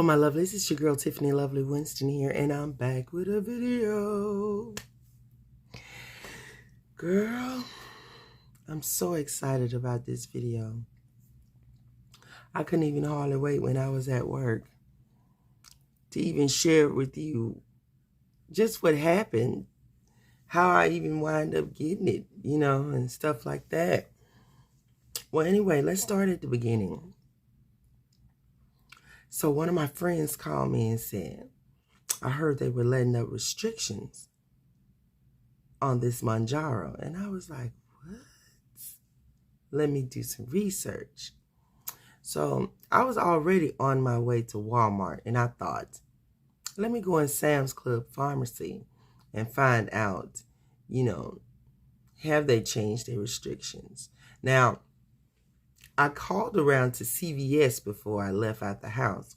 my lovelies, it's your girl Tiffany Lovely Winston here, and I'm back with a video. Girl, I'm so excited about this video. I couldn't even hardly wait when I was at work to even share with you just what happened, how I even wind up getting it, and stuff like that. Well, anyway, let's start at the beginning. So one of my friends called me and said, I heard they were letting up restrictions on this Mounjaro. And I was like, what? Let me do some research. So I was already on my way to Walmart, and I thought, let me go in Sam's Club Pharmacy and find out, have they changed their restrictions? Now, I called around to CVS before I left out the house.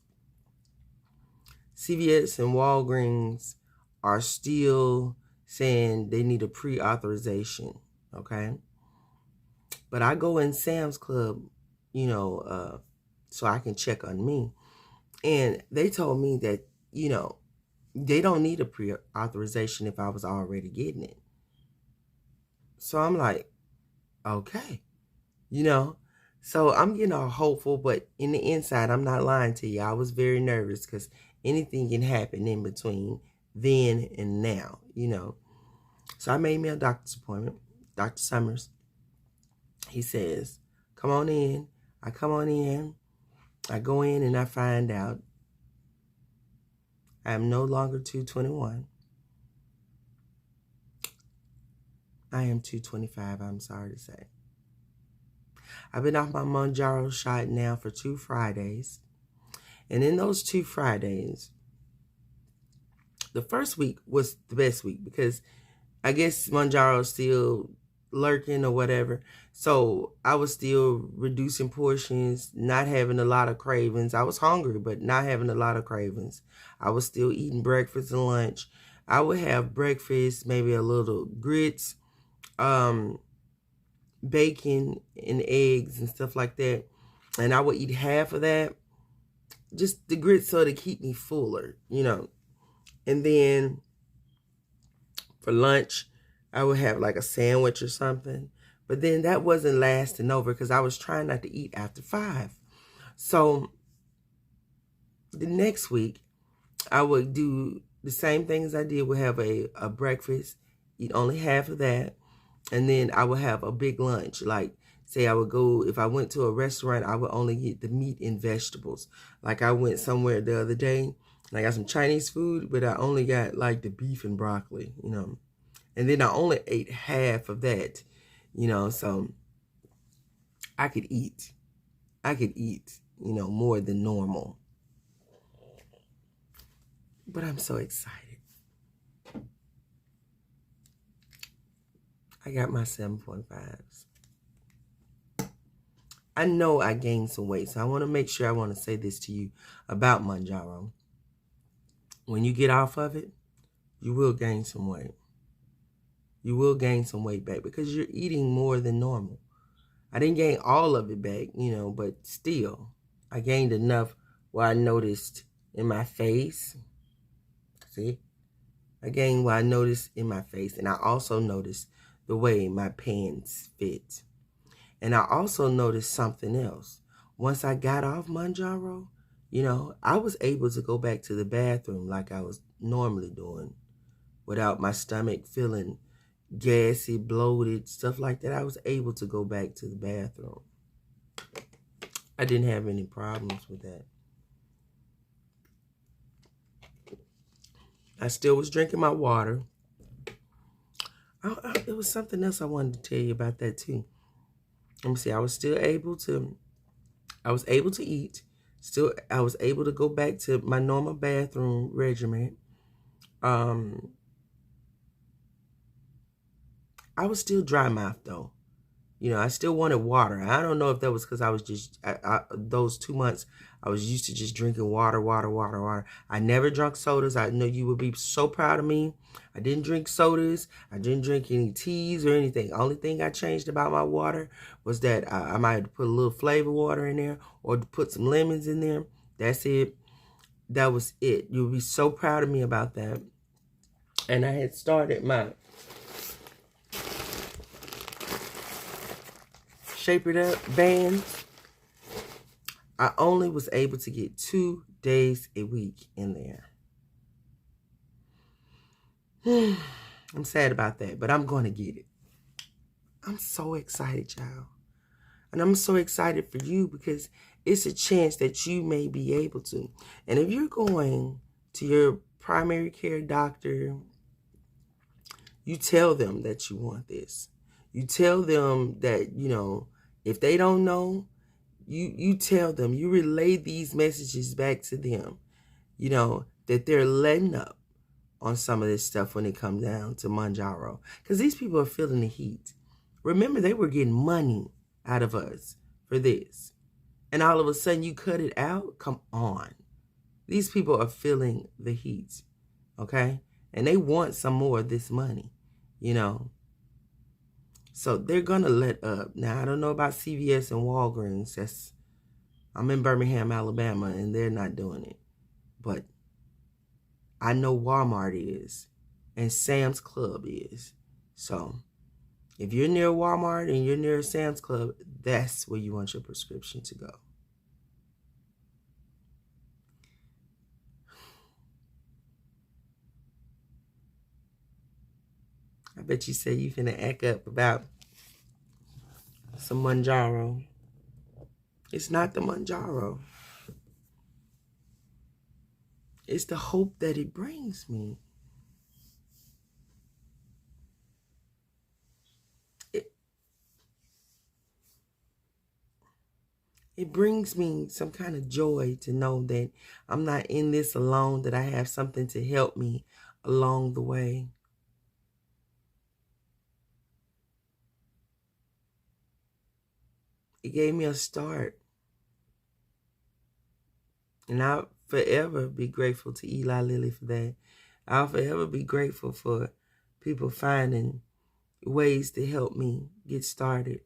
CVS and Walgreens are still saying they need a pre-authorization, okay? But I go in Sam's Club, so I can check on me. And they told me that, they don't need a pre-authorization if I was already getting it. So I'm like, okay, So I'm getting all hopeful, but in the inside, I'm not lying to you. I was very nervous because anything can happen in between then and now, So I made me a doctor's appointment. Dr. Summers, he says, come on in. I come on in. I go in and I find out I am no longer 221. I am 225, I'm sorry to say. I've been off my Mounjaro shot now for 2 Fridays. And in those 2 Fridays, the first week was the best week because I guess Mounjaro is still lurking or whatever. So I was still reducing portions, not having a lot of cravings. I was hungry, but not having a lot of cravings. I was still eating breakfast and lunch. I would have breakfast, maybe a little grits, bacon and eggs and stuff like that. And I would eat half of that, just the grits so to keep me fuller, And then for lunch, I would have like a sandwich or something. But then that wasn't lasting over because I was trying not to eat after 5. So the next week, I would do the same things I did. Would have a breakfast, eat only half of that. And then I would have a big lunch. Like, say I would go, if I went to a restaurant, I would only get the meat and vegetables. Like I went somewhere the other day, and I got some Chinese food, but I only got like the beef and broccoli, And then I only ate half of that, so I could eat. More than normal. But I'm so excited. I got my 7.5s. I know I gained some weight, so I want to make sure I want to say this to you about Mounjaro. When you get off of it, you will gain some weight. You will gain some weight back because you're eating more than normal. I didn't gain all of it back, but still, I gained enough where I noticed in my face. See? I gained what I noticed in my face, and I also noticed the way my pants fit. And I also noticed something else. Once I got off Mounjaro, I was able to go back to the bathroom like I was normally doing without my stomach feeling gassy, bloated, stuff like that. I was able to go back to the bathroom. I didn't have any problems with that. I still was drinking my water. There was something else I wanted to tell you about that too. Let me see. I was able to eat. I was able to go back to my normal bathroom regimen. I was still dry mouth though. I still wanted water. I don't know if that was because I was just, those 2 months, I was used to just drinking water. I never drank sodas. I know you would be so proud of me. I didn't drink sodas. I didn't drink any teas or anything. Only thing I changed about my water was that I might put a little flavor water in there or put some lemons in there. That's it. that was it. You'll be so proud of me about that. And I had started my Shape It Up bands. I only was able to get 2 days a week in there. I'm sad about that, but I'm going to get it. I'm so excited, y'all. And I'm so excited for you because it's a chance that you may be able to. And if you're going to your primary care doctor, you tell them that you want this. You tell them that, you know, if they don't know, you tell them, you relay these messages back to them, you know, that they're letting up on some of this stuff when it comes down to Mounjaro. Because these people are feeling the heat. Remember, they were getting money out of us for this. And all of a sudden you cut it out? Come on. These people are feeling the heat, okay? And they want some more of this money, you know. So they're going to let up. Now, I don't know about CVS and Walgreens. I'm in Birmingham, Alabama, and they're not doing it. But I know Walmart is, and Sam's Club is. So if you're near Walmart and you're near Sam's Club, that's where you want your prescription to go. I bet you say you finna act up about some Mounjaro. It's not the Mounjaro. It's the hope that it brings me. It brings me some kind of joy to know that I'm not in this alone, that I have something to help me along the way. It gave me a start. And I'll forever be grateful to Eli Lilly for that. I'll forever be grateful for people finding ways to help me get started.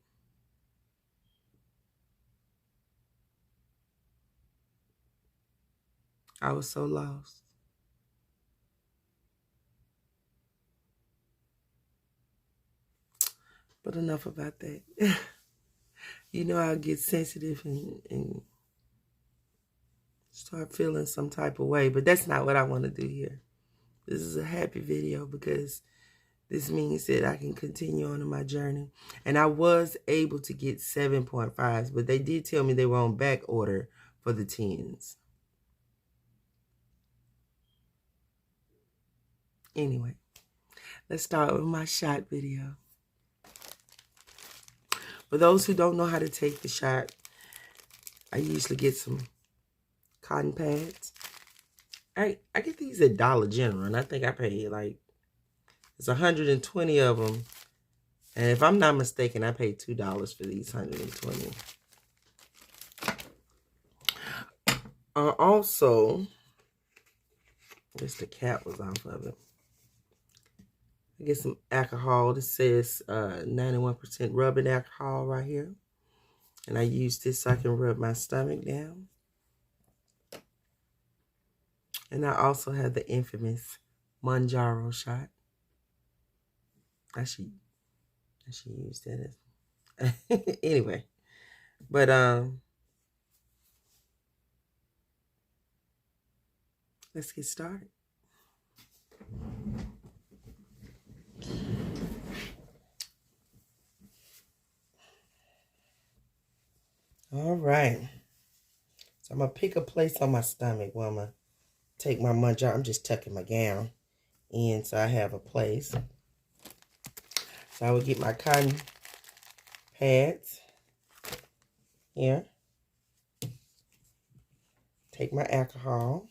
I was so lost. But enough about that. You know, I'll get sensitive and start feeling some type of way. But that's not what I want to do here. This is a happy video because this means that I can continue on in my journey. And I was able to get 7.5s, but they did tell me they were on back order for the 10s. Anyway, let's start with my shot video. For those who don't know how to take the shot, I usually get some cotton pads. I get these at Dollar General, and I think I paid like, it's 120 of them. And if I'm not mistaken, I paid $2 for these 120. Also, I guess the cap was off of it. I get some alcohol. This says 91% rubbing alcohol right here. And I use this so I can rub my stomach down. And I also have the infamous Mounjaro shot. I should use that as anyway. But let's get started. All right. So I'm going to pick a place on my stomach where I'm going to take my Mounjaro. I'm just tucking my gown in so I have a place. So I will get my cotton pads here. Take my alcohol.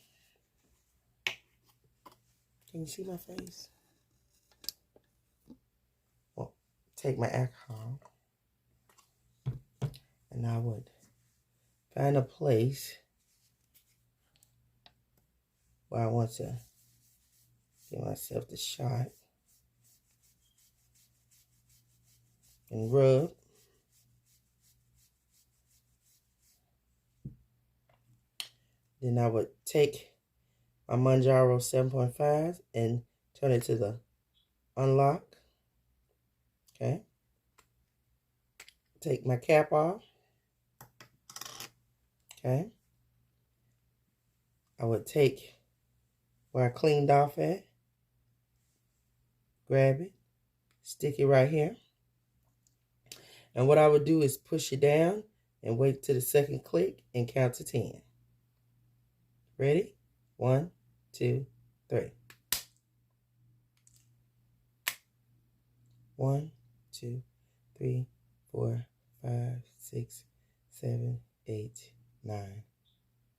Can you see my face? Well, take my alcohol. And I would find a place where I want to give myself the shot. And rub. Then I would take my Mounjaro 7.5 and turn it to the unlock. Okay. Take my cap off. Okay. I would take where I cleaned off at, grab it, stick it right here. And what I would do is push it down and wait till the second click and count to 10. Ready? 1, 2, 3. 1, 2, 3, 4, 5, 6, 7, 8, 9,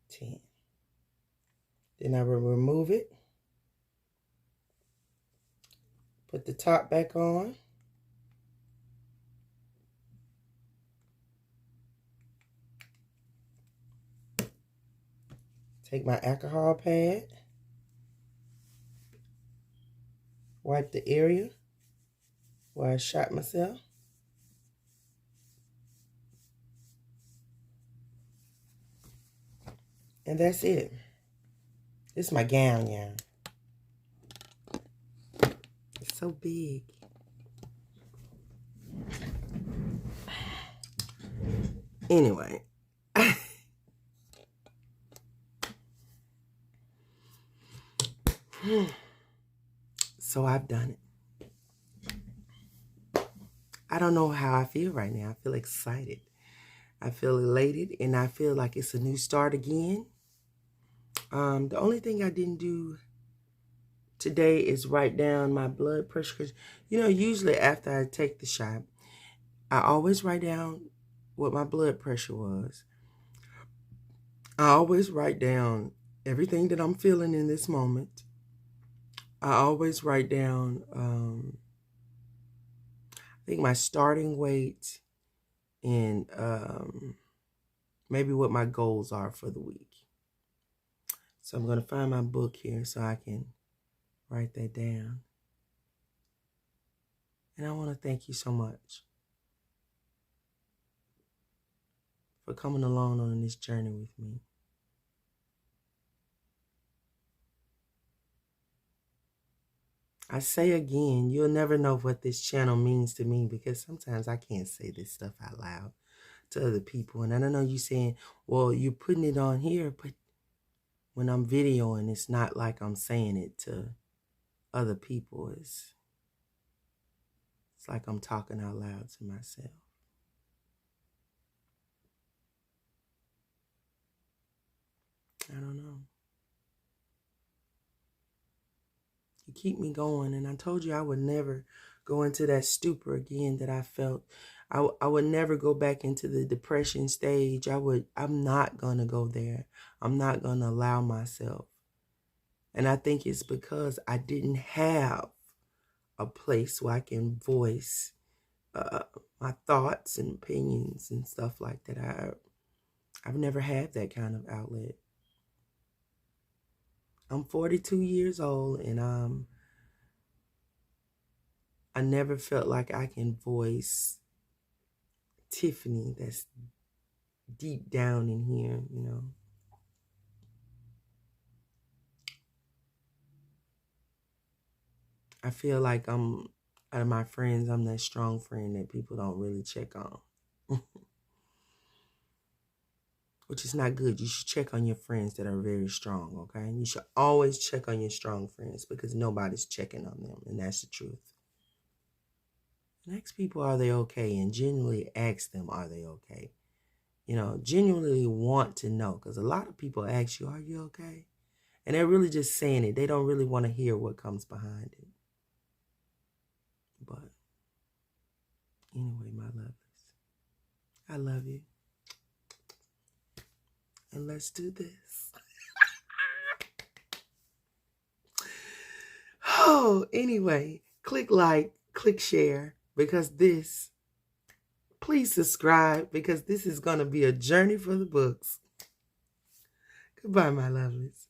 10. Then I will remove it. Put the top back on. Take my alcohol pad. Wipe the area where I shot myself. And that's it. This is my gown, y'all. It's so big. Anyway. So I've done it. I don't know how I feel right now. I feel excited. I feel elated, and I feel like it's a new start again. The only thing I didn't do today is write down my blood pressure. Because, you know, usually after I take the shot, I always write down what my blood pressure was. I always write down everything that I'm feeling in this moment. I always write down, I think my starting weight and maybe what my goals are for the week. So I'm going to find my book here so I can write that down. And I want to thank you so much for coming along on this journey with me. I say again, you'll never know what this channel means to me because sometimes I can't say this stuff out loud to other people. And I don't know you saying, well, you're putting it on here, but when I'm videoing, it's not like I'm saying it to other people. It's like I'm talking out loud to myself. I don't know. You keep me going, and I told you I would never go into that stupor again that I felt. I would never go back into the depression stage. I'm not going to go there. I'm not going to allow myself. And I think it's because I didn't have a place where I can voice my thoughts and opinions and stuff like that. I've never had that kind of outlet. I'm 42 years old, and I never felt like I can voice Tiffany that's deep down in here, you know. I feel like out of my friends, I'm that strong friend that people don't really check on. Which is not good. You should check on your friends that are very strong, okay? You should always check on your strong friends because nobody's checking on them, and that's the truth. And ask people, are they okay? And genuinely ask them, are they okay? You know, genuinely want to know, because a lot of people ask you, are you okay? And they're really just saying it. They don't really want to hear what comes behind it. But anyway, my lovelies, I love you. And let's do this. Oh, anyway, click like, click share, because please subscribe, because this is going to be a journey for the books. Goodbye, my lovelies.